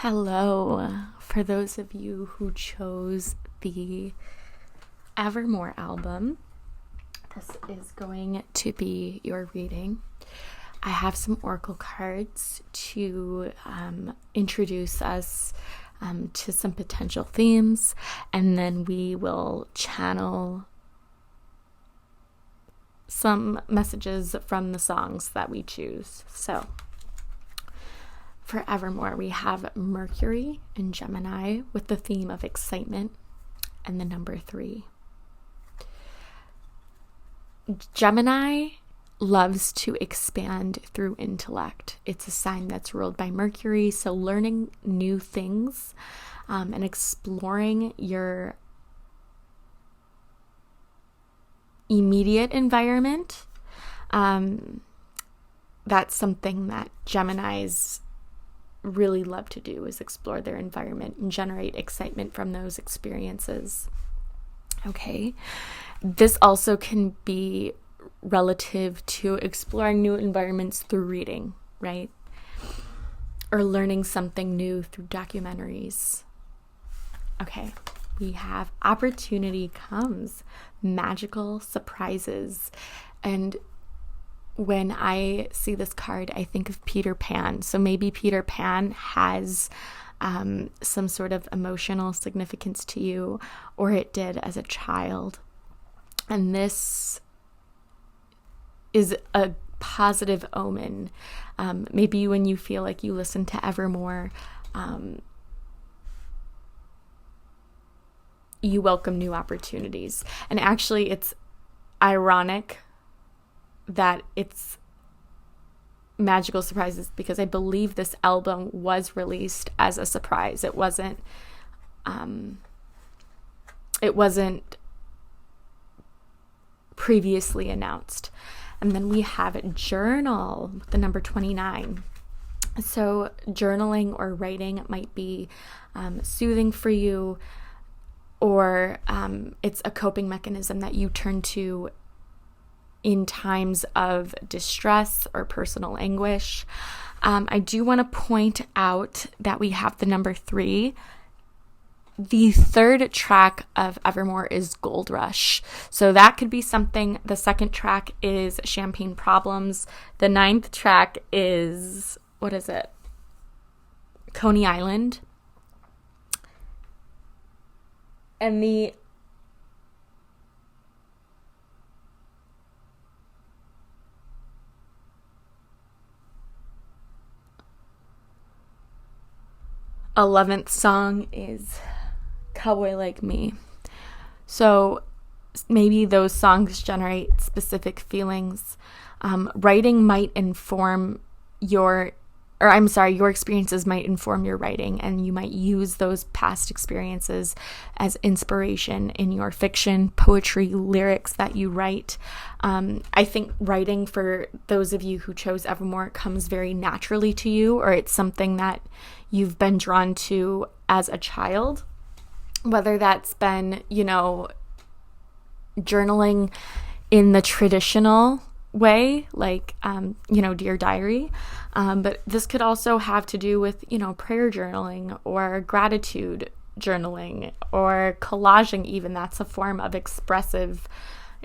Hello, for those of you who chose the Evermore album, this is going to be your reading. I have some oracle cards to introduce us to some potential themes, and then we will channel some messages from the songs that we choose. So, for Evermore, we have Mercury in Gemini with the theme of excitement and the number 3. Gemini loves to expand through intellect. It's a sign that's ruled by Mercury, so learning new things and exploring your immediate environment. That's something that Geminis really love to do, is explore their environment and generate excitement from those experiences. Okay. This also can be relative to exploring new environments through reading, right? Or learning something new through documentaries. Okay. We have opportunity comes, magical surprises. And when I see this card, I think of Peter Pan. So maybe Peter Pan has some sort of emotional significance to you, or it did as a child. And this is a positive omen. Maybe when you feel like you listen to Evermore, you welcome new opportunities. And actually, it's ironic that it's magical surprises, because I believe this album was released as a surprise. It wasn't previously announced. And then we have a journal, the number 29. So journaling or writing might be soothing for you, or it's a coping mechanism that you turn to in times of distress or personal anguish. I do want to point out that we have the number 3. The third track of Evermore is Gold Rush. So that could be something. The second track is Champagne Problems. The 9th track is, what is it? Coney Island. And the 11th song is Cowboy Like Me. So maybe those songs generate specific feelings. Writing might inform your experiences might inform your writing, and you might use those past experiences as inspiration in your fiction, poetry, lyrics that you write. I think writing, for those of you who chose Evermore, comes very naturally to you, or it's something that you've been drawn to as a child, whether that's been, journaling in the traditional way, like, Dear Diary. But this could also have to do with, prayer journaling or gratitude journaling or collaging even. That's a form of expressive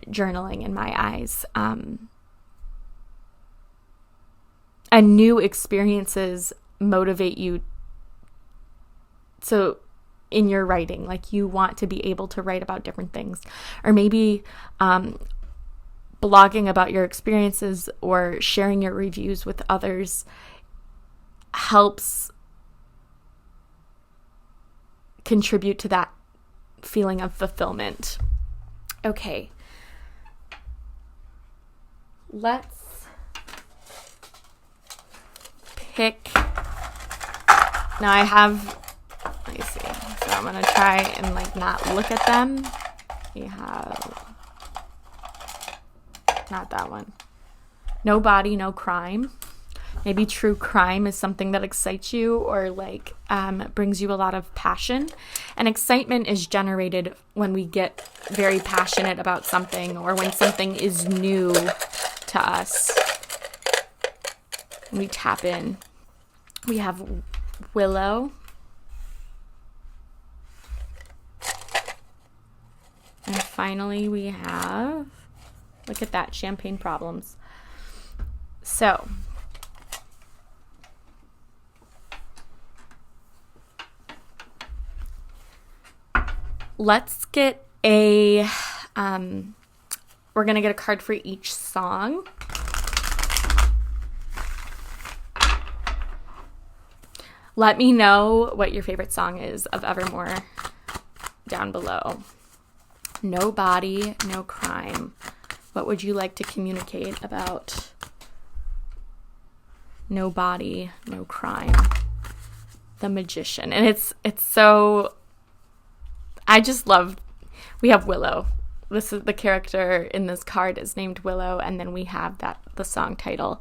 journaling in my eyes. And new experiences motivate you. So in your writing, like, you want to be able to write about different things, or maybe blogging about your experiences or sharing your reviews with others helps contribute to that feeling of fulfillment. Okay. Let's pick. Now I have, let me see. So I'm going to try and not look at them. We have, not that one. No Body, No Crime. Maybe true crime is something that excites you, or brings you a lot of passion. And excitement is generated when we get very passionate about something, or when something is new to us. We tap in. We have Willow, finally we have, look at that, champagne problems. So let's get we're going to get a card for each song. Let me know what your favorite song is of Evermore down below. No body, no crime. What would you like to communicate about no body, no crime? The Magician. And it's so, I just love, we have Willow. This is the character in this card is named Willow, and then we have the song title.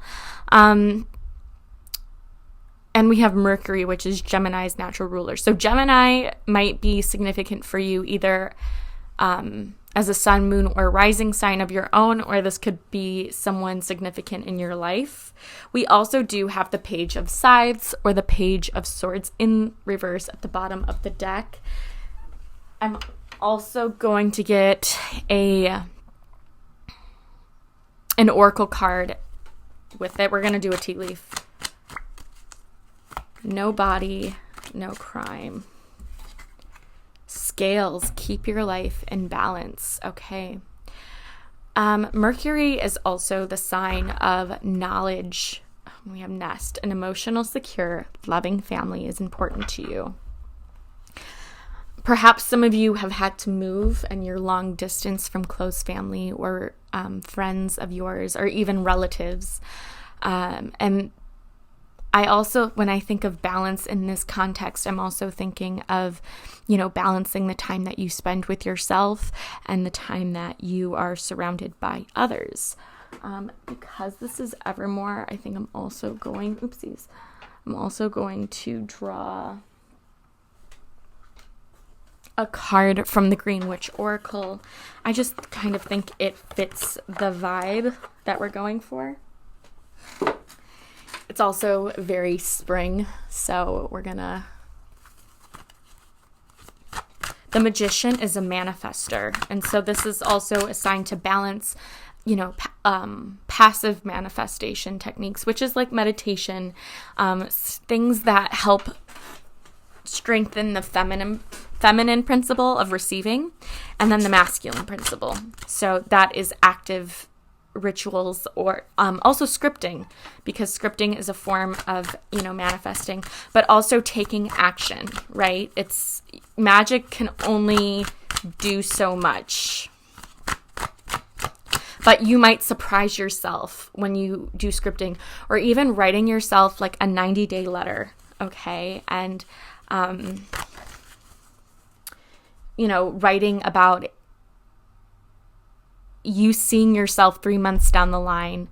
And we have Mercury, which is Gemini's natural ruler. So Gemini might be significant for you either as a sun, moon, or rising sign of your own, or this could be someone significant in your life. We also do have the Page of Scythes or the Page of Swords in reverse at the bottom of the deck. I'm also going to get an oracle card with it. We're going to do a tea leaf. No body, no crime. Scales, keep your life in balance. Okay. Mercury is also the sign of knowledge. We have Nest. An emotional, secure, loving family is important to you. Perhaps some of you have had to move and you're long distance from close family or friends of yours or even relatives. And I also, when I think of balance in this context, I'm also thinking of, balancing the time that you spend with yourself and the time that you are surrounded by others. Because this is Evermore, I think I'm also going to draw a card from the Green Witch Oracle. I just kind of think it fits the vibe that we're going for. It's also very spring, so we're gonna... The Magician is a manifester, and so this is also assigned to balance, passive manifestation techniques, which is like meditation, things that help strengthen the feminine principle of receiving, and then the masculine principle. So that is active rituals or also scripting, because scripting is a form of manifesting, but also taking action, right? It's magic can only do so much, but you might surprise yourself when you do scripting, or even writing yourself like a 90-day letter, okay? And writing about you seeing yourself 3 months down the line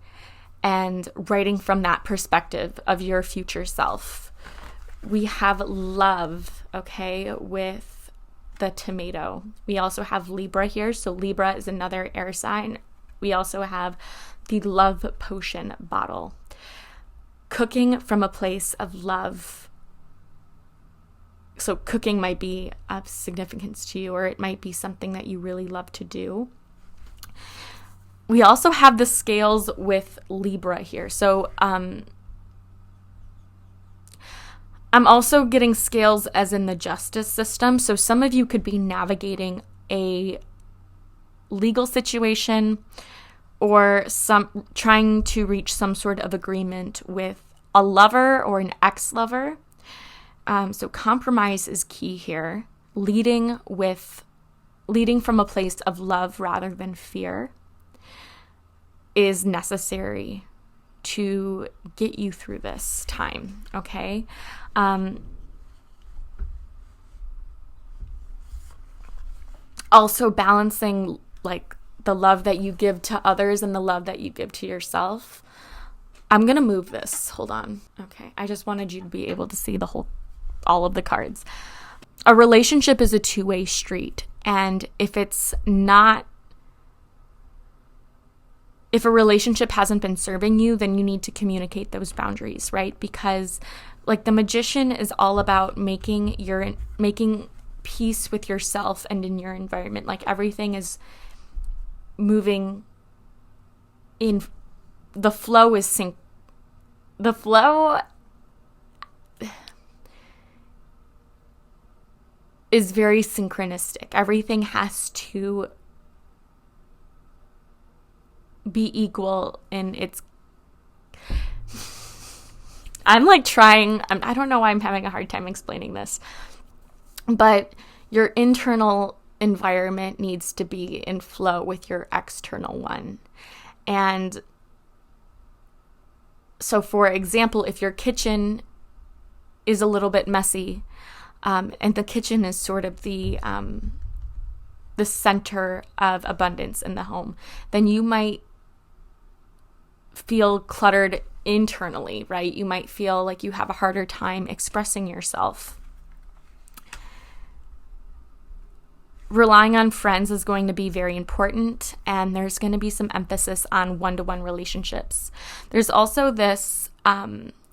and writing from that perspective of your future self. We have Love, okay, with the tomato. We also have Libra here. So Libra is another air sign. We also have the Love Potion bottle. Cooking from a place of love. So cooking might be of significance to you, or it might be something that you really love to do. We also have the scales with Libra here. So I'm also getting scales as in the justice system. So some of you could be navigating a legal situation or trying to reach some sort of agreement with a lover or an ex-lover. So compromise is key here. Leading from a place of love rather than fear is necessary to get you through this time, okay? Also balancing like the love that you give to others and the love that you give to yourself. I'm going to move this. Hold on. Okay. I just wanted you to be able to see all of the cards. A relationship is a two-way street. And if a relationship hasn't been serving you, then you need to communicate those boundaries, right? Because like the Magician is all about making peace with yourself and in your environment. Like everything is moving in, the flow is the flow is very synchronistic. Everything has to be equal in its, I'm like trying, I don't know why I'm having a hard time explaining this, but your internal environment needs to be in flow with your external one. And so, for example, if your kitchen is a little bit messy, and the kitchen is sort of the center of abundance in the home, then you might feel cluttered internally, right? You might feel like you have a harder time expressing yourself. Relying on friends is going to be very important, and there's going to be some emphasis on one-to-one relationships. There's also this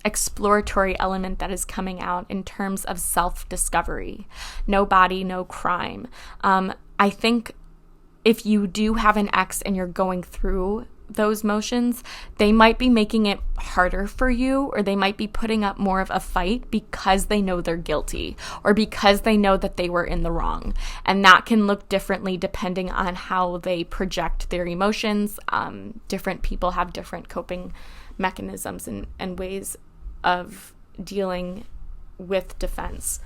exploratory element that is coming out in terms of self-discovery. No body, no crime. I think if you do have an ex and you're going through those motions, they might be making it harder for you, or they might be putting up more of a fight because they know they're guilty, or because they know that they were in the wrong. And that can look differently depending on how they project their emotions. Different people have different coping mechanisms and ways of dealing with defense.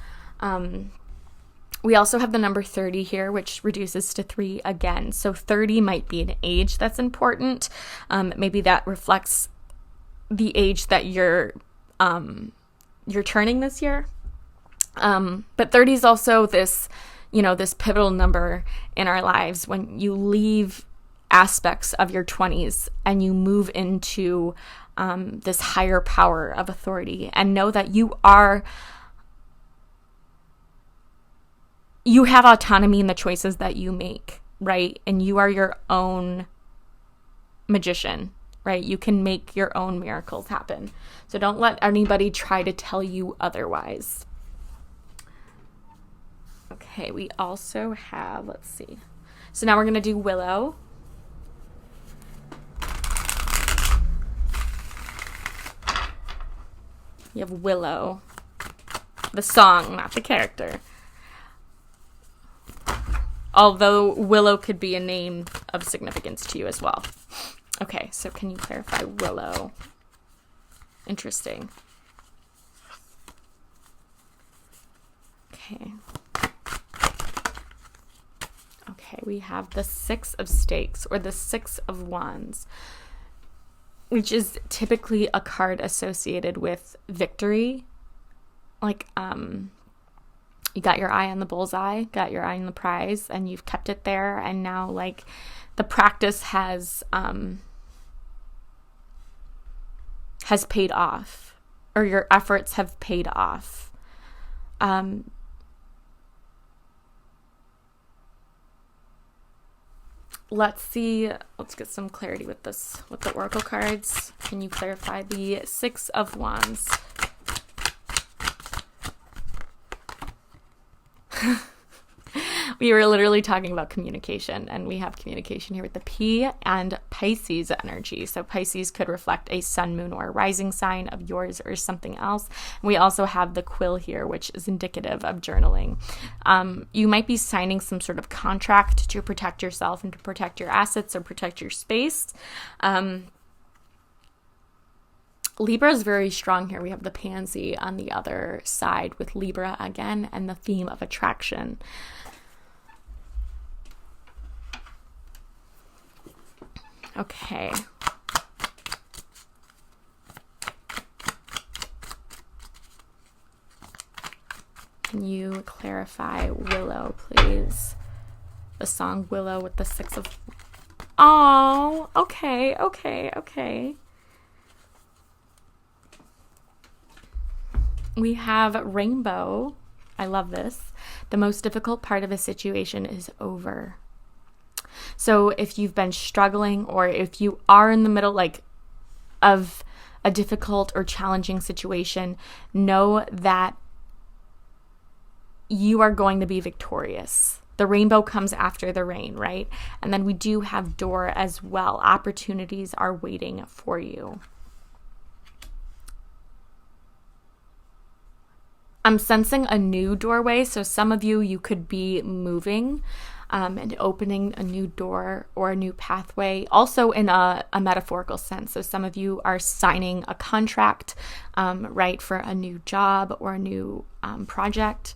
We also have the number 30 here, which reduces to 3 again. So 30 might be an age that's important. Maybe that reflects the age that you're turning this year. But 30 is also this, this pivotal number in our lives when you leave aspects of your 20s and you move into this higher power of authority, and know that you have autonomy in the choices that you make, right? And you are your own magician, right? You can make your own miracles happen. So don't let anybody try to tell you otherwise. Okay, we also have, let's see. So now we're going to do Willow. You have Willow, the song, not the character. Although Willow could be a name of significance to you as well. Okay, so can you clarify Willow? Interesting. Okay. Okay, we have the 6 of Stakes, or the 6 of Wands, which is typically a card associated with victory. Like, you got your eye on the bullseye, got your eye on the prize, and you've kept it there. And now, like, the practice has paid off, or your efforts have paid off. Let's get some clarity with this, with the Oracle cards. Can you clarify the 6 of Wands? We were literally talking about communication, and we have communication here with the P and Pisces energy. So Pisces could reflect a sun, moon, or rising sign of yours or something else. And we also have the quill here, which is indicative of journaling. You might be signing some sort of contract to protect yourself and to protect your assets or protect your space. Libra is very strong here. We have the Pansy on the other side with Libra again, and the theme of attraction. Okay. Can you clarify Willow, please? The song Willow with the 6 of... Oh, okay. We have Rainbow. I love this. The most difficult part of a situation is over. So if you've been struggling, or if you are in the middle of a difficult or challenging situation, know that you are going to be victorious. The rainbow comes after the rain, right? And then we do have door as well. Opportunities are waiting for you. I'm sensing a new doorway. So some of you could be moving and opening a new door or a new pathway, also in a metaphorical sense. So some of you are signing a contract, right, for a new job or a new project.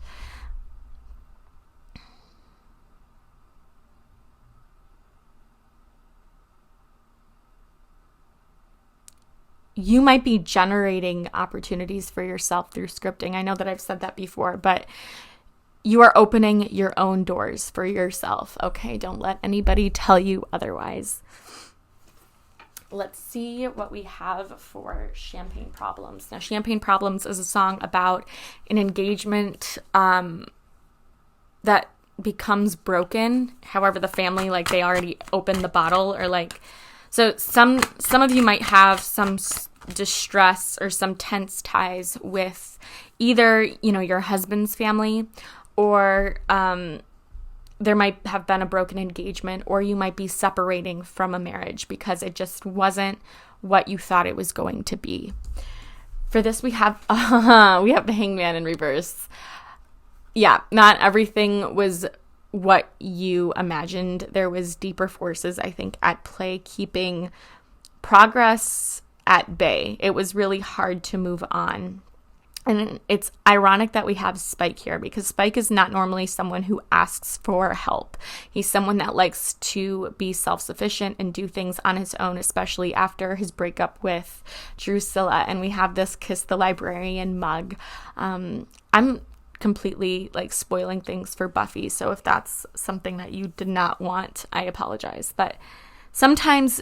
You might be generating opportunities for yourself through scripting. I know that I've said that before, but you are opening your own doors for yourself, okay? Don't let anybody tell you otherwise. Let's see what we have for Champagne Problems. Now, Champagne Problems is a song about an engagement that becomes broken. However, the family, like, they already opened the bottle, or like, so some of you might have some distress or some tense ties with either, your husband's family, or there might have been a broken engagement, or you might be separating from a marriage because it just wasn't what you thought it was going to be. For this, we have the Hangman in reverse. Yeah, not everything was what you imagined. There was deeper forces, I think, at play, keeping progress at bay. It was really hard to move on. And it's ironic that we have Spike here, because Spike is not normally someone who asks for help. He's someone that likes to be self-sufficient and do things on his own, especially after his breakup with Drusilla. And we have this Kiss the Librarian mug. I'm completely like spoiling things for Buffy, so if that's something that you did not want, I apologize. But sometimes,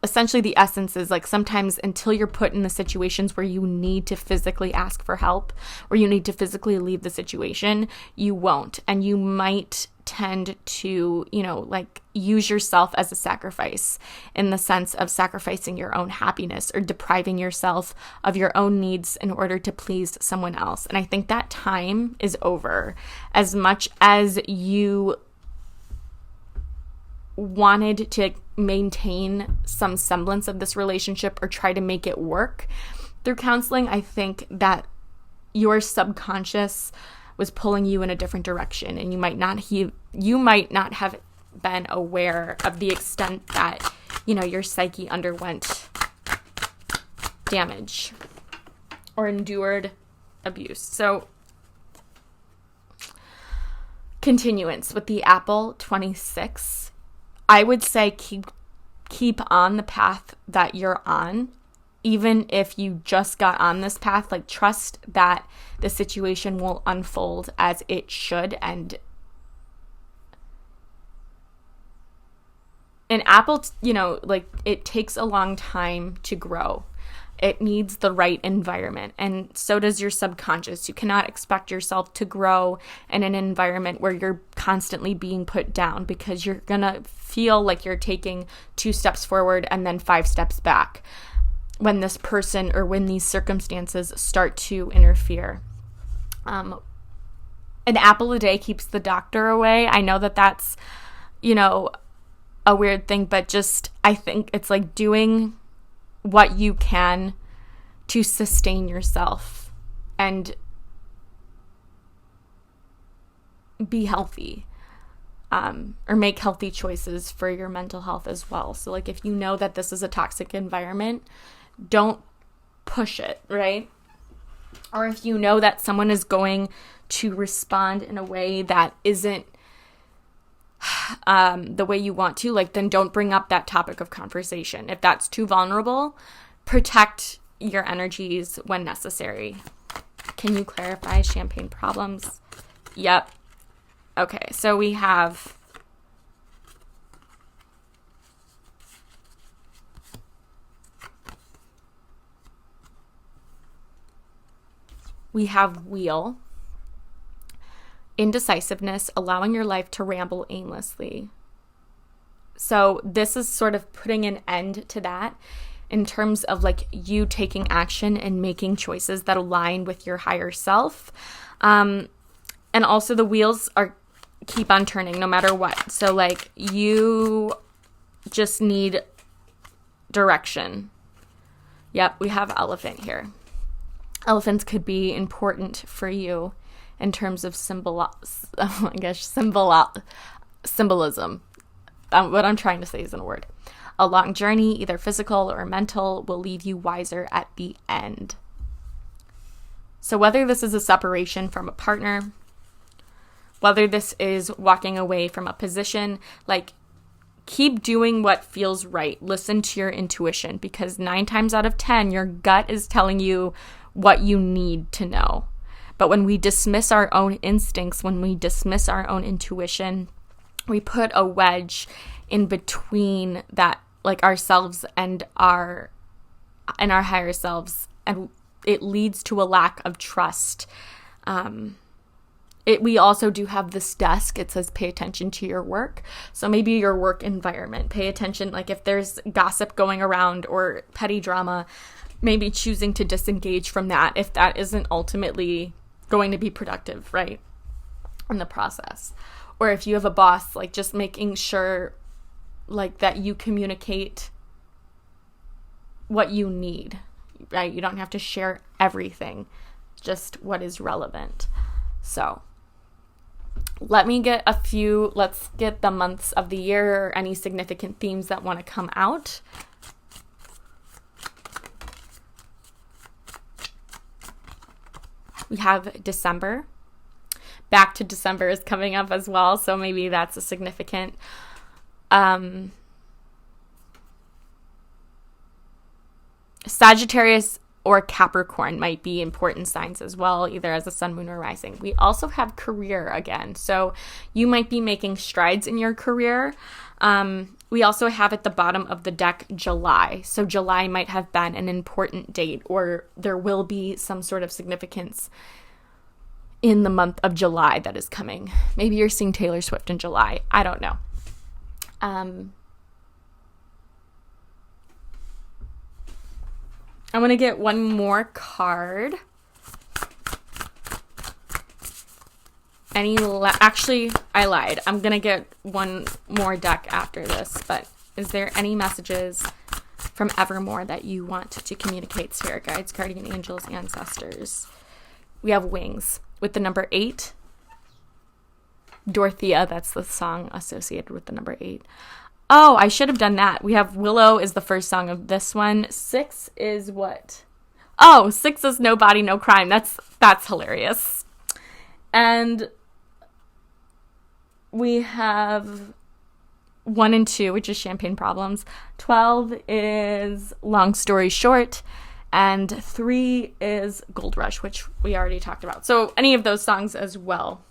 essentially the essence is like, sometimes until you're put in the situations where you need to physically ask for help, or you need to physically leave the situation, you won't. And you might tend to, like, use yourself as a sacrifice, in the sense of sacrificing your own happiness or depriving yourself of your own needs in order to please someone else. And I think that time is over. As much as you wanted to maintain some semblance of this relationship or try to make it work through counseling, I think that your subconscious was pulling you in a different direction, and you might not have been aware of the extent that, your psyche underwent damage or endured abuse. So, continuance with the Apple 26. I would say keep on the path that you're on. Even if you just got on this path, like, trust that the situation will unfold as it should. And an apple, like, it takes a long time to grow. It needs the right environment, and so does your subconscious. You cannot expect yourself to grow in an environment where you're constantly being put down, because you're gonna feel like you're taking 2 steps forward and then 5 steps back when this person or when these circumstances start to interfere. An apple a day keeps the doctor away. I know that that's, a weird thing, but just, I think it's like doing what you can to sustain yourself and be healthy, or make healthy choices for your mental health as well. So, like, if you know that this is a toxic environment, don't push it, right? Or if you know that someone is going to respond in a way that isn't the way you want to, like, then don't bring up that topic of conversation. If that's too vulnerable, protect your energies when necessary. Can you clarify Champagne Problems? Yep. Okay, so we have Wheel. Indecisiveness, allowing your life to ramble aimlessly. So this is sort of putting an end to that, in terms of, like, you taking action and making choices that align with your higher self. And also the wheels keep on turning no matter what. So like you just need direction. Yep, we have elephant here. Elephants could be important for you in terms of symbolism. What I'm trying to say isn't a word. A long journey, either physical or mental, will leave you wiser at the end. So whether this is a separation from a partner, whether this is walking away from a position, like keep doing what feels right. Listen to your intuition, because 9 times out of 10, your gut is telling you what you need to know. But when we dismiss our own instincts, when we dismiss our own intuition, we put a wedge in between that, like ourselves and our higher selves, and it leads to a lack of trust. We also do have this desk. It says pay attention to your work. So maybe your work environment, pay attention. Like if there's gossip going around or petty drama, maybe choosing to disengage from that if that isn't ultimately going to be productive, right, in the process. Or if you have a boss, like just making sure like that you communicate what you need, right? You don't have to share everything, just what is relevant. So let's get the months of the year or any significant themes that want to come out. We have December. Back to December is coming up as well, so maybe that's a significant Sagittarius or Capricorn might be important signs as well, either as a sun, moon, or rising. We also have career again. So you might be making strides in your career. We also have at the bottom of the deck July. So July might have been an important date, or there will be some sort of significance in the month of July that is coming. Maybe you're seeing Taylor Swift in July. I don't know. I want to get one more card. Actually, I lied. I'm going to get one more deck after this, but is there any messages from Evermore that you want to communicate? Spirit guides, guardian angels, ancestors. We have wings with the number 8. Dorothea, that's the song associated with the number 8. Oh, I should have done that. We have Willow is the first song of this one. 6 is what? Oh, 6 is No Body, No Crime. That's hilarious. And we have 1 and 2, which is Champagne Problems. 12 is Long Story Short. And 3 is Gold Rush, which we already talked about. So any of those songs as well.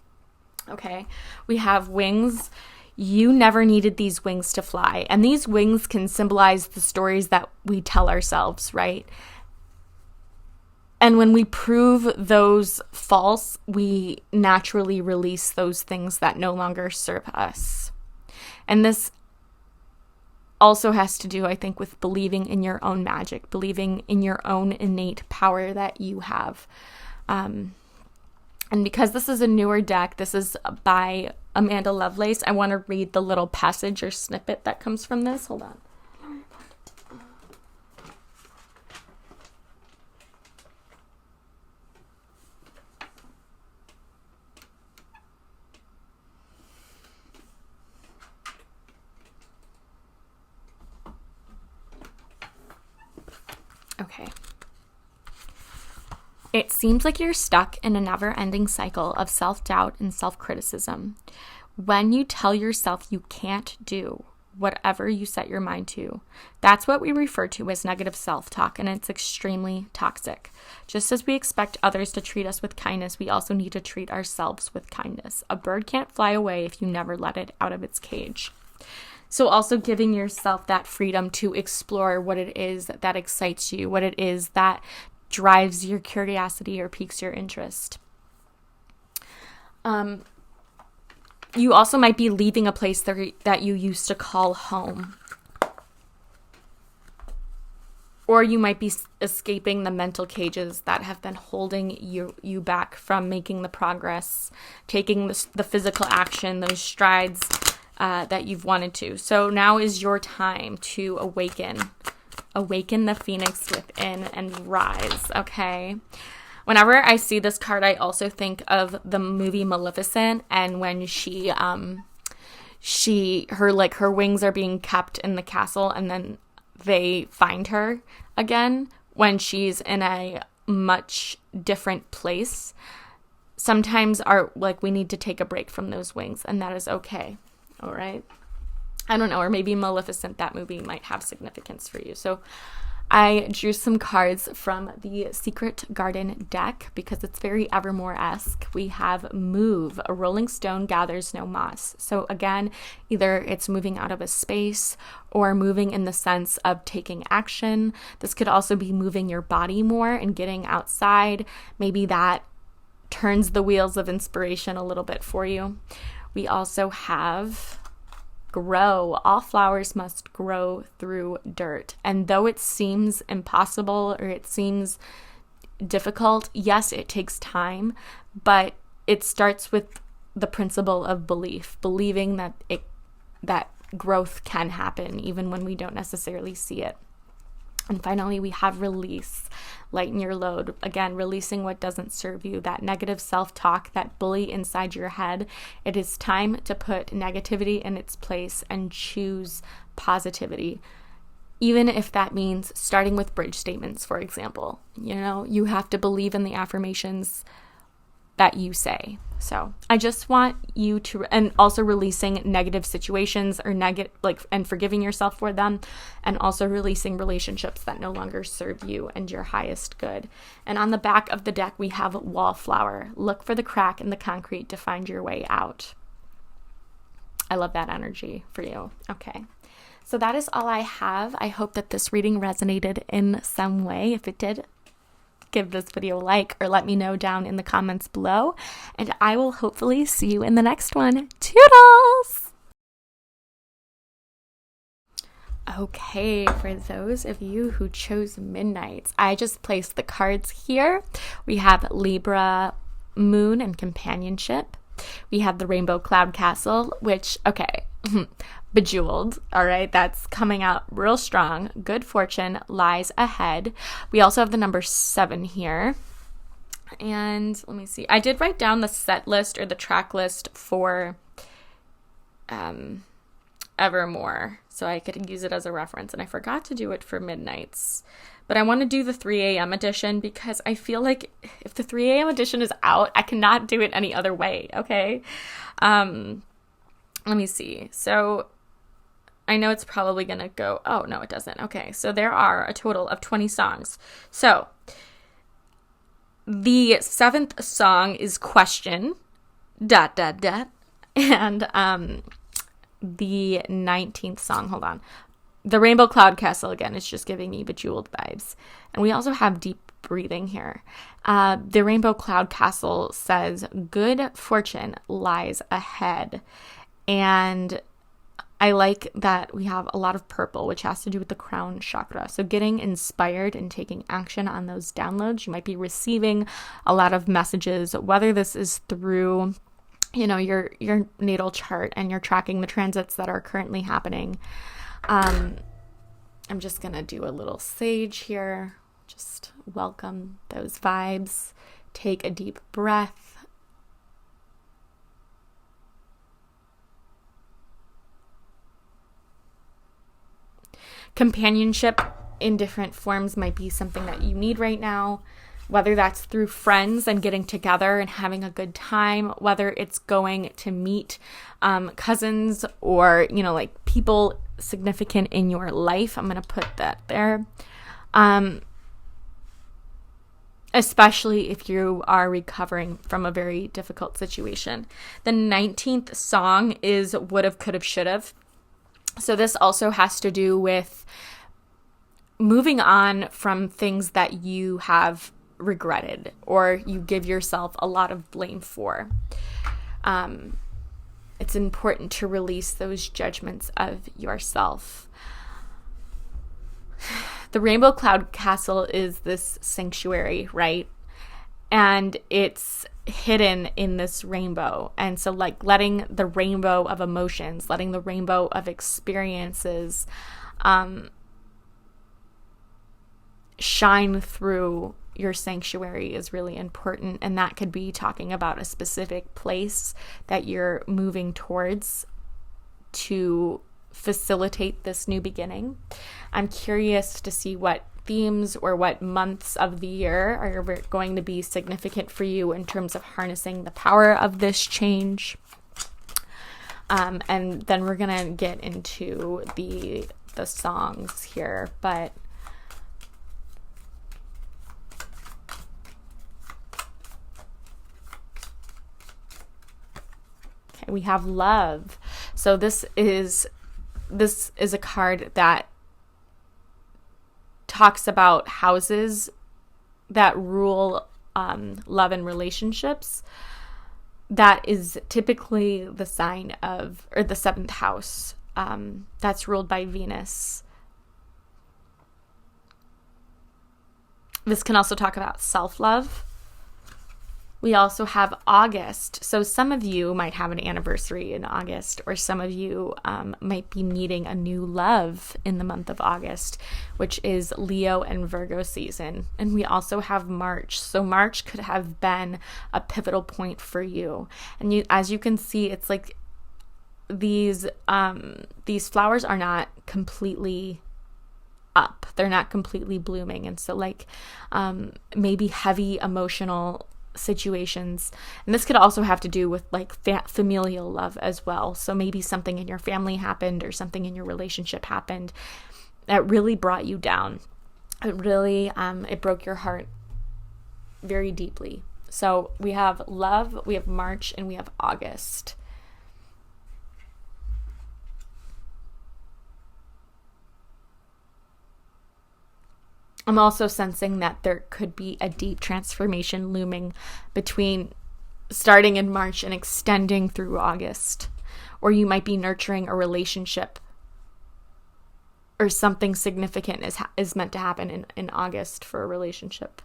Okay. We have wings. You never needed these wings to fly. And these wings can symbolize the stories that we tell ourselves, right? And when we prove those false, we naturally release those things that no longer serve us. And this also has to do, I think, with believing in your own magic, believing in your own innate power that you have. And because this is a newer deck, this is by Amanda Lovelace, I want to read the little passage or snippet that comes from this. Hold on. Okay. It seems like you're stuck in a never-ending cycle of self-doubt and self-criticism. When you tell yourself you can't do whatever you set your mind to, that's what we refer to as negative self-talk, and it's extremely toxic. Just as we expect others to treat us with kindness, we also need to treat ourselves with kindness. A bird can't fly away if you never let it out of its cage. So also giving yourself that freedom to explore what it is that excites you, what it is that drives your curiosity or piques your interest. You also might be leaving a place that you used to call home. or you might be escaping the mental cages that have been holding you back from making the progress, taking the physical action, those strides that you've wanted to. So now is your time to awaken the phoenix within and rise, okay? Whenever I see this card, I also think of the movie Maleficent, and when her wings are being kept in the castle, and then they find her again when she's in a much different place. Sometimes we need to take a break from those wings, and that is okay. All right. I don't know, or maybe Maleficent, that movie might have significance for you. So I drew some cards from the Secret Garden deck because it's very Evermore-esque. We have move. A rolling stone gathers no moss. So again, either it's moving out of a space or moving in the sense of taking action. This could also be moving your body more and getting outside. Maybe that turns the wheels of inspiration a little bit for you. We also have grow. All flowers must grow through dirt. And though it seems impossible or it seems difficult, yes, it takes time, but it starts with the principle of believing that growth can happen even when we don't necessarily see it. And finally, we have release, lighten your load. Again, releasing what doesn't serve you, that negative self-talk, that bully inside your head. It is time to put negativity in its place and choose positivity. Even if that means starting with bridge statements, for example. You have to believe in the affirmations that you say. So I just want you to, and also releasing negative situations or and forgiving yourself for them, and also releasing relationships that no longer serve you and your highest good. And on the back of the deck, we have wallflower. Look for the crack in the concrete to find your way out. I love that energy for you. Okay. So that is all I have. I hope that this reading resonated in some way. If it did, give this video a like or let me know down in the comments below, and I will hopefully see you in the next one. Toodles! Okay, for those of you who chose Midnights, I just placed the cards here. We have Libra, Moon, and Companionship. We have the Rainbow Cloud Castle, which, okay, Bejeweled, all right, that's coming out real strong. Good fortune lies ahead. We also have the number 7 here. And let me see. I did write down the set list or the track list for Evermore, so I could use it as a reference. And I forgot to do it for Midnights. But I want to do the 3 a.m. edition because I feel like if the 3 a.m. edition is out, I cannot do it any other way, okay? Let me see. So I know it's probably going to go, oh, no, it doesn't. Okay, so there are a total of 20 songs. So the 7th song is Question, ... And the 19th song, hold on. The Rainbow Cloud Castle, again, is just giving me Bejeweled vibes. And we also have Deep Breathing here. The Rainbow Cloud Castle says, good fortune lies ahead. And I like that we have a lot of purple, which has to do with the crown chakra. So getting inspired and taking action on those downloads. You might be receiving a lot of messages, whether this is through, your natal chart and you're tracking the transits that are currently happening. I'm just going to do a little sage here. Just welcome those vibes. Take a deep breath. Companionship in different forms might be something that you need right now, whether that's through friends and getting together and having a good time, whether it's going to meet cousins or, people significant in your life. I'm going to put that there. Especially if you are recovering from a very difficult situation. The 19th song is Would've, Could've, Should've. So this also has to do with moving on from things that you have regretted or you give yourself a lot of blame for. It's important to release those judgments of yourself. The Rainbow Cloud Castle is this sanctuary, right? And it's hidden in this rainbow. And so like letting the rainbow of emotions, letting the rainbow of experiences shine through your sanctuary is really important. And that could be talking about a specific place that you're moving towards to facilitate this new beginning. I'm curious to see what themes or what months of the year are going to be significant for you in terms of harnessing the power of this change. And then we're going to get into the songs here, but okay, we have love. So this is a card that talks about houses that rule love and relationships. That is typically the sign of, or the 7th house, that's ruled by Venus. This can also talk about self-love. We also have August. So some of you might have an anniversary in August, or some of you might be meeting a new love in the month of August, which is Leo and Virgo season. And we also have March. So March could have been a pivotal point for you. And as you can see, it's like these flowers are not completely up. They're not completely blooming. And so like maybe heavy emotional situations, and this could also have to do with like familial love as well. So maybe something in your family happened, or something in your relationship happened that really brought you down. It really it broke your heart very deeply. So we have love, we have March, and we have August. I'm also sensing that there could be a deep transformation looming between starting in March and extending through August. Or you might be nurturing a relationship, or something significant is meant to happen in August for a relationship,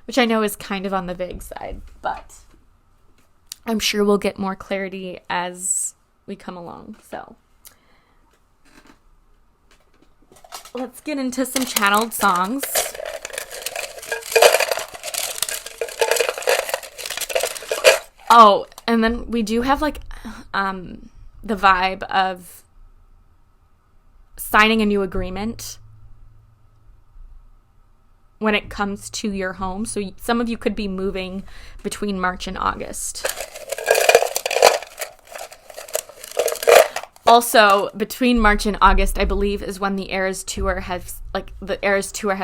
which I know is kind of on the vague side, but I'm sure we'll get more clarity as we come along. So let's get into some channeled songs. Oh, and then we do have like the vibe of signing a new agreement when it comes to your home. So some of you could be moving between March and August. Also, between March and August, I believe, is when the Eras Tour has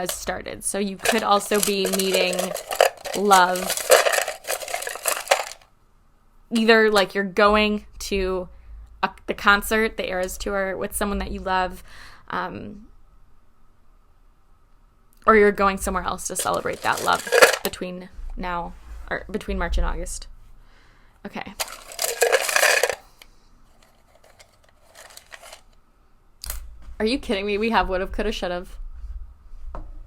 started. So you could also be meeting love. Either like you're going to the concert, the Eras Tour, with someone that you love, or you're going somewhere else to celebrate that love between March and August. Okay. Are you kidding me? We have would've, coulda, should've.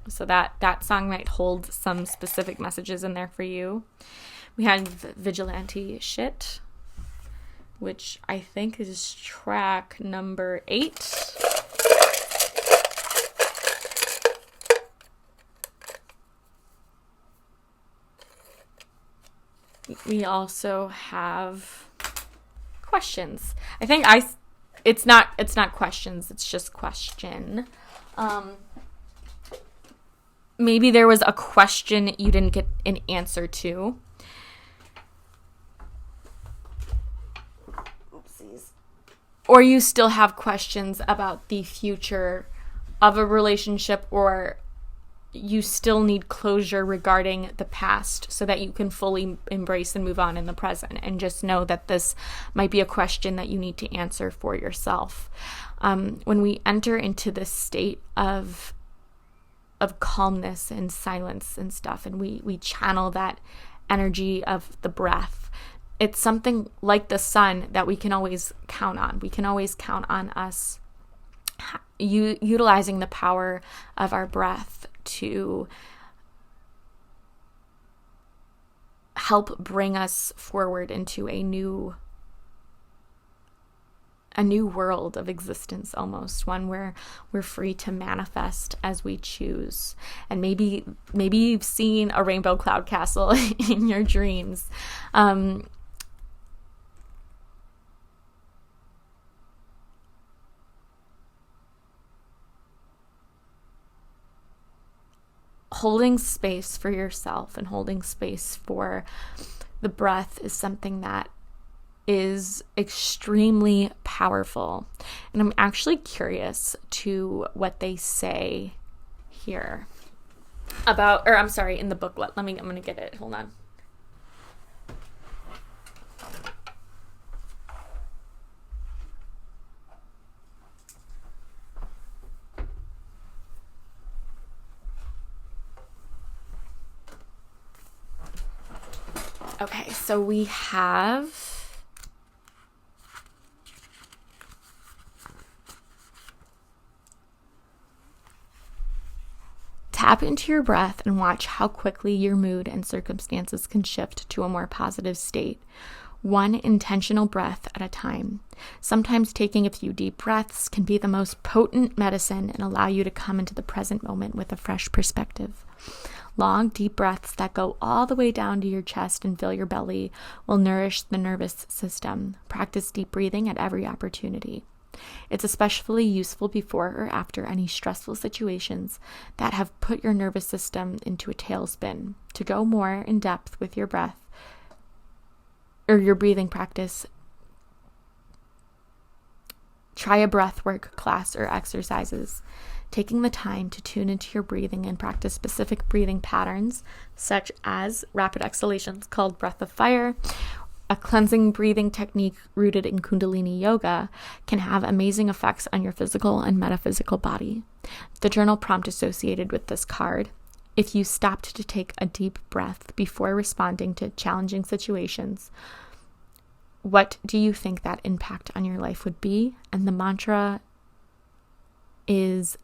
So that song might hold some specific messages in there for you. We had Vigilante Shit, which I think is track number 8. We also have questions. I think it's not questions, it's just question. Maybe there was a question you didn't get an answer to. Oopsies. Or you still have questions about the future of a relationship, or you still need closure regarding the past so that you can fully embrace and move on in the present, and just know that this might be a question that you need to answer for yourself. When we enter into this state of calmness and silence and stuff, and we channel that energy of the breath, it's something like the sun that we can always count on. We can always count on us utilizing the power of our breath to help bring us forward into a new world of existence, almost one where we're free to manifest as we choose. And maybe you've seen a rainbow cloud castle in your dreams. Holding space for yourself and holding space for the breath is something that is extremely powerful. And I'm actually curious to what they say here about, or I'm sorry, in the booklet. I'm going to get it. Hold on. Okay, so we have tap into your breath and watch how quickly your mood and circumstances can shift to a more positive state, one intentional breath at a time. Sometimes taking a few deep breaths can be the most potent medicine and allow you to come into the present moment with a fresh perspective. Long, deep breaths that go all the way down to your chest and fill your belly will nourish the nervous system. Practice deep breathing at every opportunity. It's especially useful before or after any stressful situations that have put your nervous system into a tailspin. To go more in depth with your breath or your breathing practice, try a breathwork class or exercises. Taking the time to tune into your breathing and practice specific breathing patterns, such as rapid exhalations called breath of fire, a cleansing breathing technique rooted in Kundalini yoga, can have amazing effects on your physical and metaphysical body. The journal prompt associated with this card: if you stopped to take a deep breath before responding to challenging situations, what do you think that impact on your life would be? And the mantra is,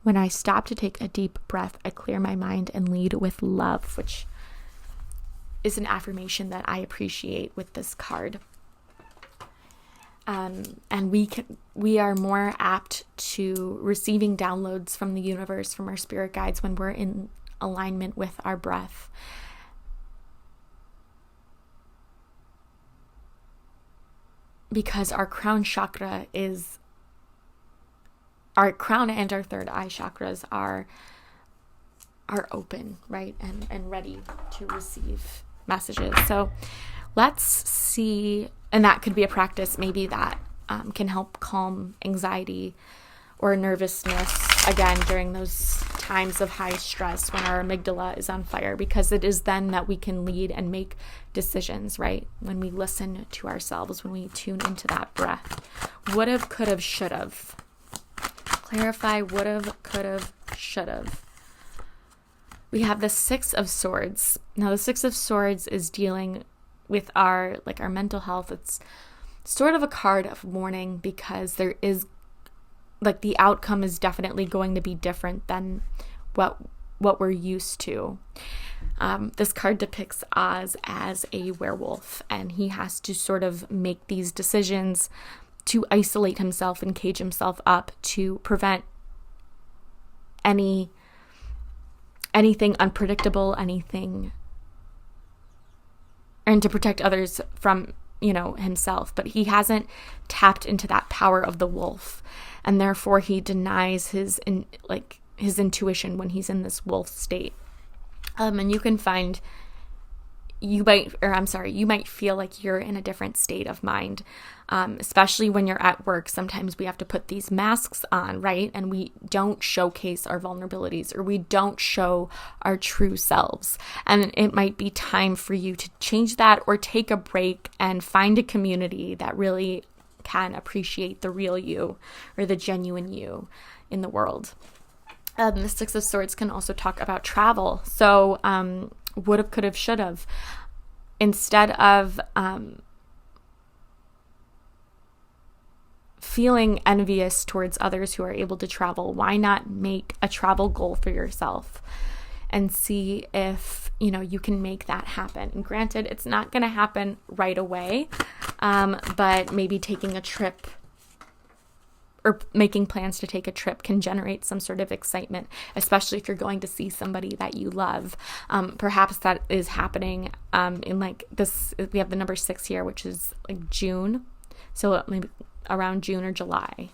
when I stop to take a deep breath, I clear my mind and lead with love, which is an affirmation that I appreciate with this card. And we are more apt to receiving downloads from the universe, from our spirit guides, when we're in alignment with our breath. Because our crown chakra is, our crown and our third eye chakras are open, right? And ready to receive messages. So let's see, and that could be a practice maybe that can help calm anxiety or nervousness, again, during those times of high stress when our amygdala is on fire, because it is then that we can lead and make decisions, right? When we listen to ourselves, when we tune into that breath. Would've, could've, should've. Clarify would've, could've, should've. We have the Six of Swords. Now, the Six of Swords is dealing with our mental health. It's sort of a card of mourning, because there is, the outcome is definitely going to be different than what we're used to. This card depicts Oz as a werewolf, and he has to sort of make these decisions to isolate himself and cage himself up to prevent anything unpredictable, and to protect others from, himself. But he hasn't tapped into that power of the wolf, and therefore he denies his intuition when he's in this wolf state. And you can find, you might feel like you're in a different state of mind, especially when you're at work. Sometimes we have to put these masks on, right? And we don't showcase our vulnerabilities, or we don't show our true selves. And it might be time for you to change that, or take a break and find a community that really can appreciate the real you, or the genuine you in the world. The Six of Swords can also talk about travel. So, would've, could've, should've. Instead of feeling envious towards others who are able to travel, why not make a travel goal for yourself and see if, you can make that happen? And granted, it's not going to happen right away, but maybe taking a trip or making plans to take a trip can generate some sort of excitement, especially if you're going to see somebody that you love. Perhaps that is happening in like this. We have the number 6 here, which is like June. So maybe around June or July.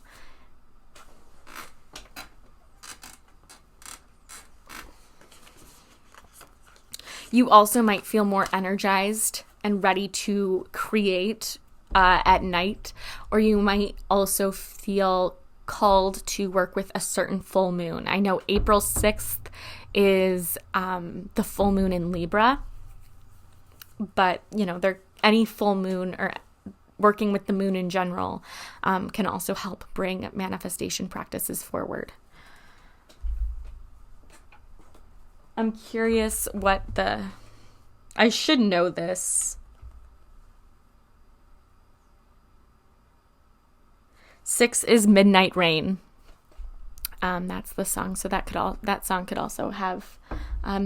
You also might feel more energized and ready to create at night, or you might also feel called to work with a certain full moon. I know April 6th is the full moon in Libra, but any full moon or working with the moon in general can also help bring manifestation practices forward. I'm curious I should know this. 6 is Midnight Rain. That's the song. So that song could also have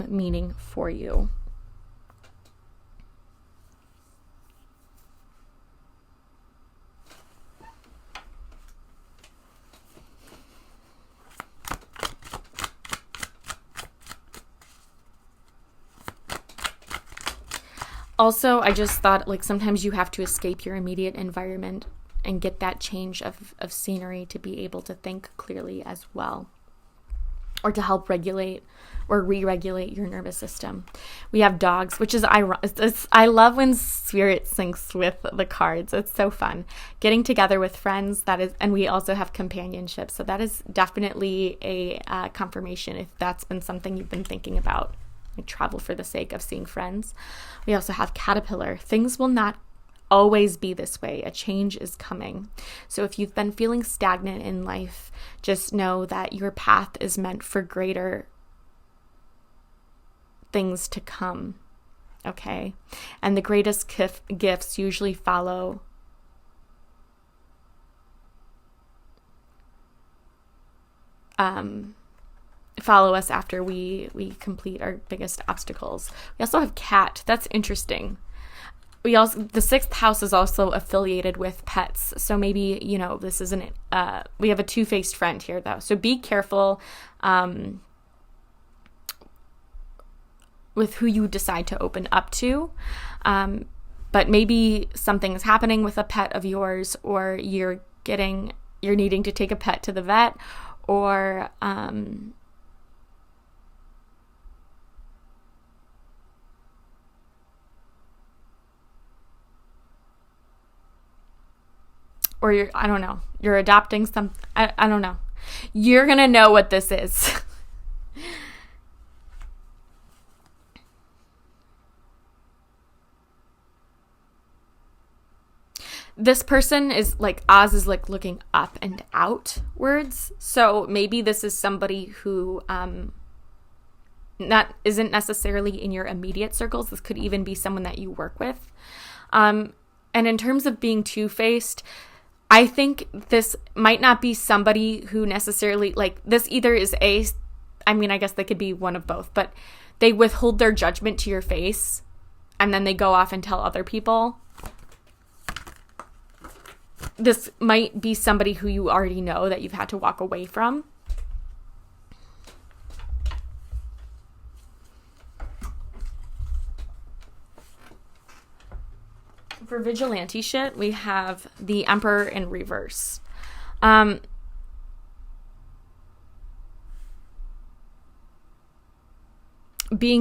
meaning for you. Also, I just thought sometimes you have to escape your immediate environment and get that change of scenery to be able to think clearly as well, or to help regulate or re-regulate your nervous system. We have dogs, which is I love when spirit syncs with the cards. It's so fun. Getting together with friends, and we also have companionship. So that is definitely a confirmation if that's been something you've been thinking about. Travel for the sake of seeing friends. We also have Caterpillar. Things will not always be this way. A change is coming. So if you've been feeling stagnant in life, just know that your path is meant for greater things to come. Okay? And the greatest gifts usually follow us after we complete our biggest obstacles. We also have Cat. That's interesting. The 6th house is also affiliated with pets. So maybe, this isn't, we have a two-faced friend here though. So be careful with who you decide to open up to. But maybe something is happening with a pet of yours, or you're needing to take a pet to the vet, or, you're adopting some, I don't know. You're going to know what this is. This person is Oz is looking up and outwards. So maybe this is somebody who isn't necessarily in your immediate circles. This could even be someone that you work with. And in terms of being two-faced, I think this might not be somebody who necessarily, this either is I guess they could be one of both, but they withhold their judgment to your face, and then they go off and tell other people. This might be somebody who you already know that you've had to walk away from. For vigilante shit, we have the Emperor in reverse. Being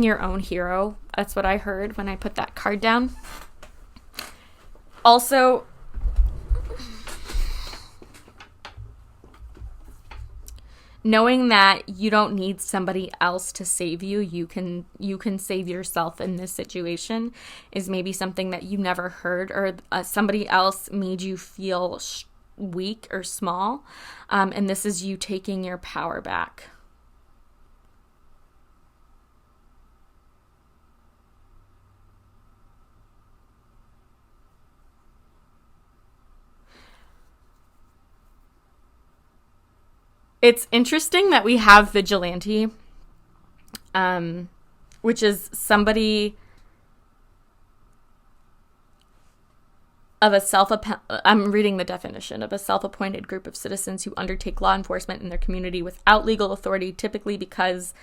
your own hero. That's what I heard when I put that card down. Also, knowing that you don't need somebody else to save you, you can save yourself in this situation is maybe something that you never heard, or somebody else made you feel weak or small, and this is you taking your power back. It's interesting that we have vigilante, which is somebody I'm reading the definition of a self-appointed group of citizens who undertake law enforcement in their community without legal authority, typically because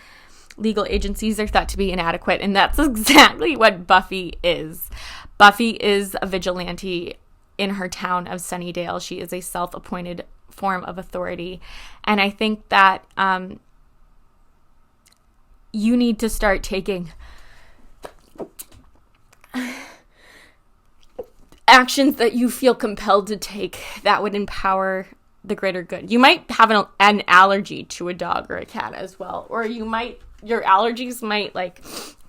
legal agencies are thought to be inadequate. And that's exactly what Buffy is. Buffy is a vigilante in her town of Sunnydale. She is a self-appointed form of authority. And I think that you need to start taking actions that you feel compelled to take that would empower the greater good. You might have an allergy to a dog or a cat as well, or your allergies might like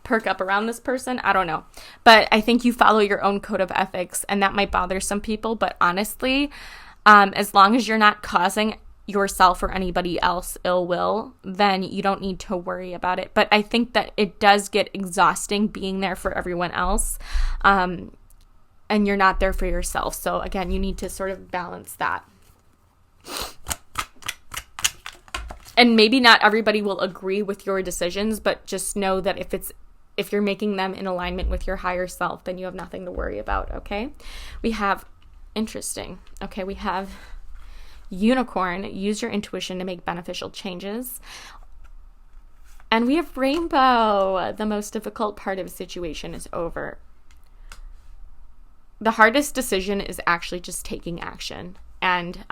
perk up around this person. I don't know, but I think you follow your own code of ethics, and that might bother some people. But honestly, as long as you're not causing yourself or anybody else ill will, then you don't need to worry about it. But I think that it does get exhausting being there for everyone else. And you're not there for yourself. So again, you need to sort of balance that. And maybe not everybody will agree with your decisions, but just know that if you're making them in alignment with your higher self, then you have nothing to worry about, okay? We have unicorn, use your intuition to make beneficial changes. And we have rainbow, the most difficult part of a situation is over. The hardest decision is actually just taking action. And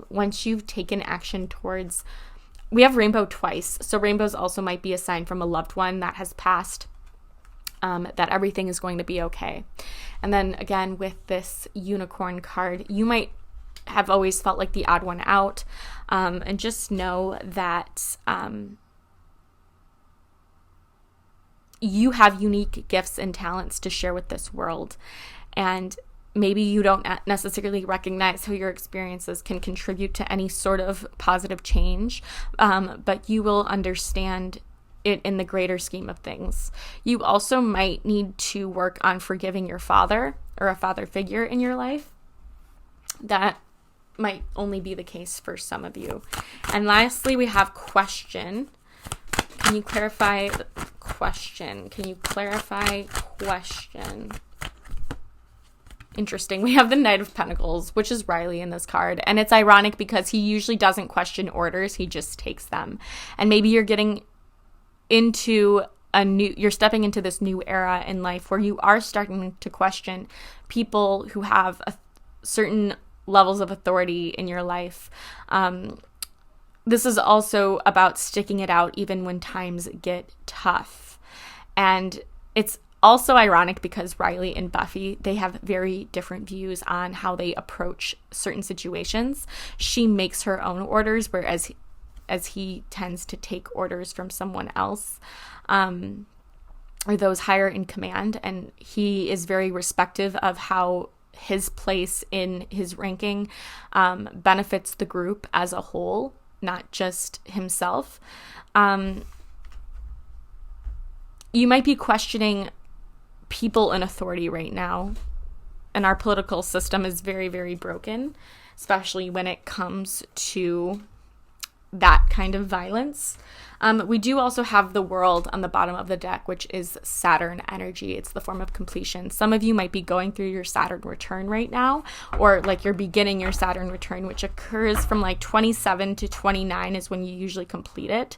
once you've taken action we have rainbow twice. So rainbows also might be a sign from a loved one that has passed, that everything is going to be okay. And then again, with this unicorn card, you might have always felt like the odd one out. And just know that you have unique gifts and talents to share with this world. And maybe you don't necessarily recognize how your experiences can contribute to any sort of positive change, but you will understand it in the greater scheme of things. You also might need to work on forgiving your father or a father figure in your life. That might only be the case for some of you. And lastly, we have question. Can you clarify question? Interesting. We have the Knight of Pentacles, which is Riley in this card. And it's ironic because he usually doesn't question orders. He just takes them. And maybe you're getting into you're stepping into this new era in life where you are starting to question people who have certain levels of authority in your life. This is also about sticking it out even when times get tough. And it's also ironic because Riley and Buffy, they have very different views on how they approach certain situations. She makes her own orders, whereas he tends to take orders from someone else, or those higher in command. And he is very respective of how his place in his ranking benefits the group as a whole, not just himself. You might be questioning people in authority right now, and our political system is very, very broken, especially when it comes to that kind of violence. We do also have the World on the bottom of the deck, which is Saturn energy. It's the form of completion. Some of you might be going through your Saturn return right now, or like you're beginning your Saturn return, which occurs from like 27 to 29 is when you usually complete it.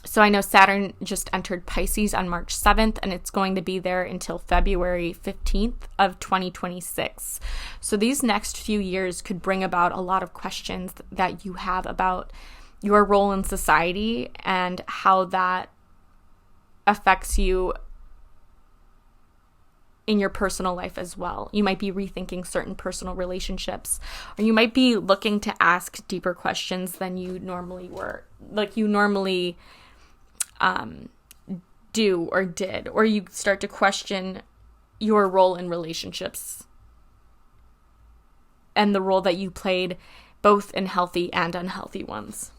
So I know Saturn just entered Pisces on March 7th, and it's going to be there until February 15th of 2026. So these next few years could bring about a lot of questions that you have about your role in society and how that affects you in your personal life as well. You might be rethinking certain personal relationships, or you might be looking to ask deeper questions than you normally do or did, or you start to question your role in relationships and the role that you played both in healthy and unhealthy ones.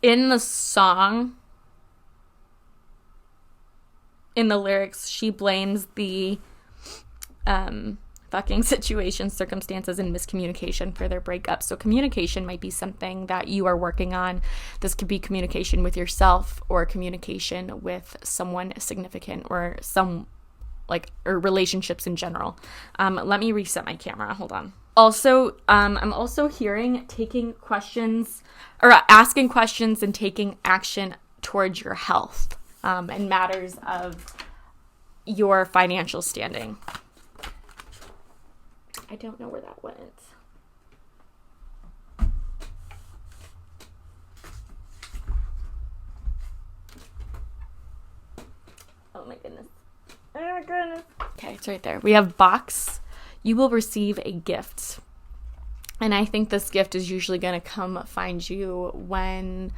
in the song, in the lyrics, she blames the fucking situation, circumstances, and miscommunication for their breakup. So communication might be something that you are working on. This could be communication with yourself or communication with someone significant or or relationships in general. Let me reset my camera. Hold on. Also, I'm also hearing taking questions or asking questions and taking action towards your health and matters of your financial standing. I don't know where that went. Oh my goodness. Oh my goodness. Okay, it's right there. We have box. You will receive a gift. And I think this gift is usually going to come find you when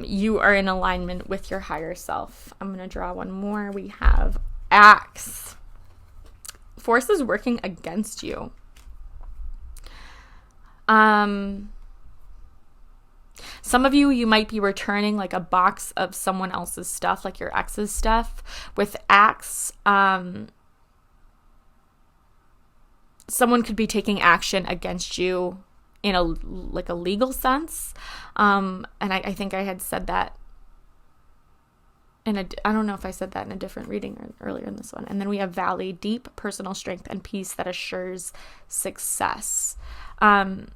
you are in alignment with your higher self. I'm going to draw one more. We have axe. Forces working against you. Some of you might be returning like a box of someone else's stuff, like your ex's stuff. With axe, someone could be taking action against you in a legal sense. And I think I had said that I don't know if I said that in a different reading or earlier in this one. And then we have valley, deep personal strength and peace that assures success. Being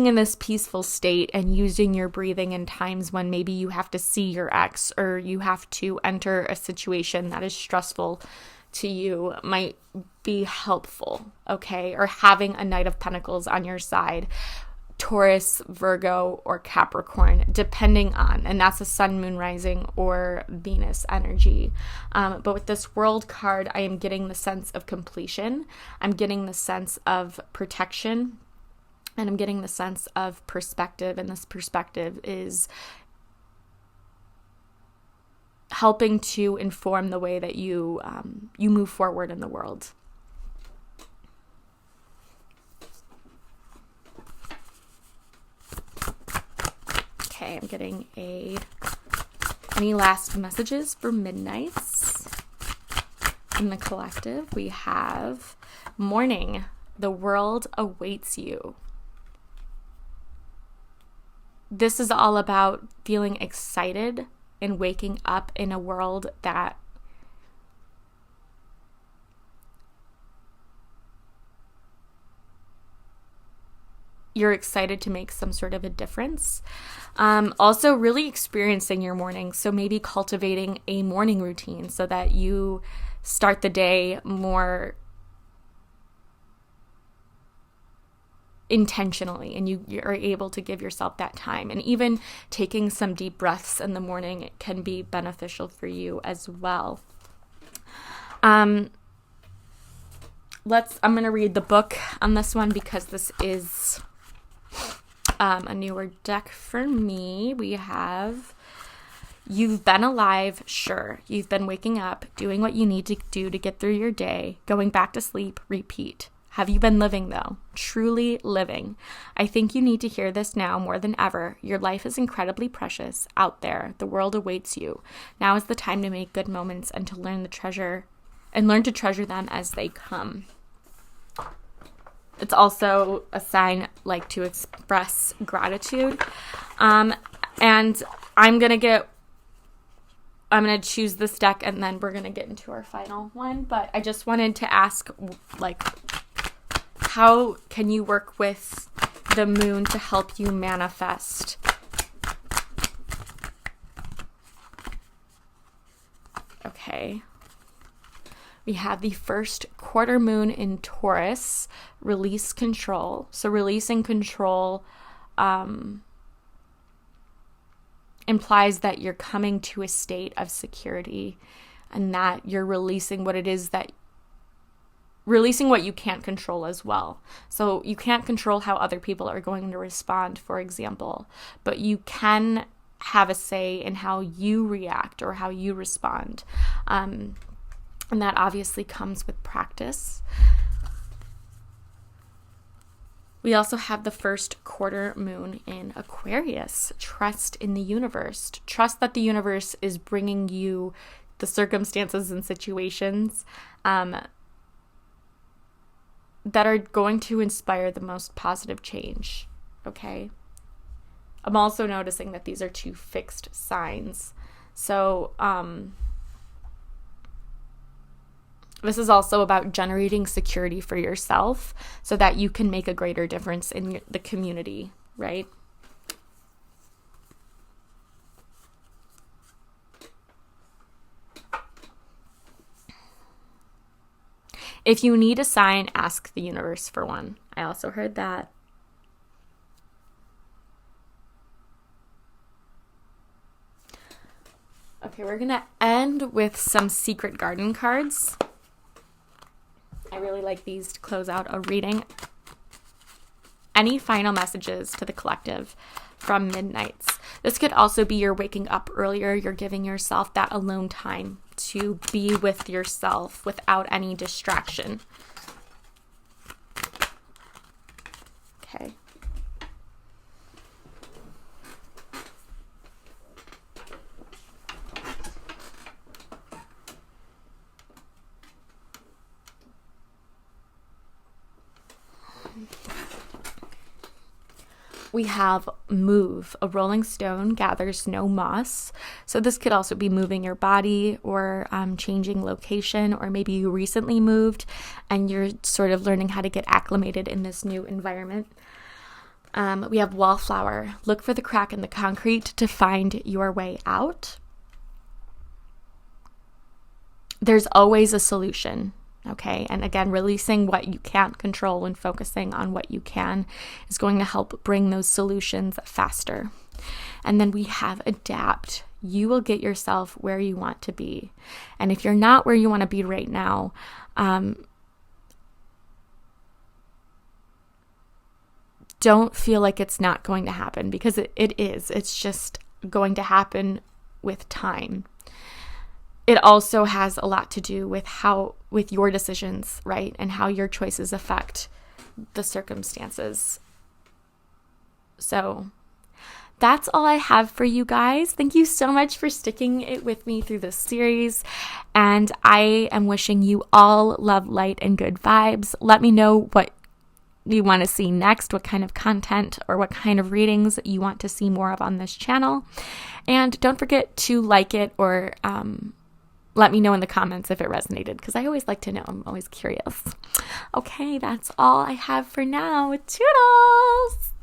in this peaceful state and using your breathing in times when maybe you have to see your ex or you have to enter a situation that is stressful to you might be helpful, okay? Or having a Knight of Pentacles on your side, Taurus, Virgo, or Capricorn, depending on, and that's a sun, moon, rising, or Venus energy. But with this World card, I am getting the sense of completion. I'm getting the sense of protection, and I'm getting the sense of perspective, and this perspective is helping to inform the way that you move forward in the world. Okay, I'm getting any last messages for Midnights in the collective. We have morning. The world awaits you. This is all about feeling excited and waking up in a world that you're excited to make some sort of a difference. Also really experiencing your morning. So maybe cultivating a morning routine so that you start the day more intentionally and you are able to give yourself that time. And even taking some deep breaths in the morning can be beneficial for you as well. I'm going to read the book on this one because this is a newer deck for me. We have You've been alive, sure. You've been waking up, doing what you need to do to get through your day, going back to sleep, repeat. Have you been living, though? Truly living. I think you need to hear this now more than ever. Your life is incredibly precious. Out there, the world awaits you. Now is the time to make good moments and to learn to treasure them as they come. It's also a sign like to express gratitude. And I'm going to choose this deck and then we're going to get into our final one. But I just wanted to ask, how can you work with the moon to help you manifest? Okay. We have the first quarter moon in Taurus, release control. So releasing control implies that you're coming to a state of security and that you're releasing what you can't control as well. So you can't control how other people are going to respond, for example, but you can have a say in how you react or how you respond. And that obviously comes with practice. We also have the first quarter moon in Aquarius. Trust in the universe. Trust that the universe is bringing you the circumstances and situations that are going to inspire the most positive change, okay? I'm also noticing that these are two fixed signs. So, this is also about generating security for yourself so that you can make a greater difference in the community, right? If you need a sign, ask the universe for one. I also heard that. Okay, we're going to end with some Secret Garden cards. I really like these to close out a reading. Any final messages to the collective from Midnights? This could also be you're waking up earlier. You're giving yourself that alone time to be with yourself without any distraction. Okay. We have move. A rolling stone gathers no moss. So this could also be moving your body or changing location, or maybe you recently moved and you're sort of learning how to get acclimated in this new environment. We have wallflower. Look for the crack in the concrete to find your way out. There's always a solution. Okay, and again, releasing what you can't control and focusing on what you can is going to help bring those solutions faster. And then we have adapt. You will get yourself where you want to be. And if you're not where you want to be right now, don't feel like it's not going to happen, because it is. It's just going to happen with time. It also has a lot to do with your decisions, right? And how your choices affect the circumstances. So that's all I have for you guys. Thank you so much for sticking it with me through this series. And I am wishing you all love, light, and good vibes. Let me know what you want to see next, what kind of content or what kind of readings you want to see more of on this channel. And don't forget to like it or let me know in the comments if it resonated, because I always like to know. I'm always curious. Okay, that's all I have for now. Toodles!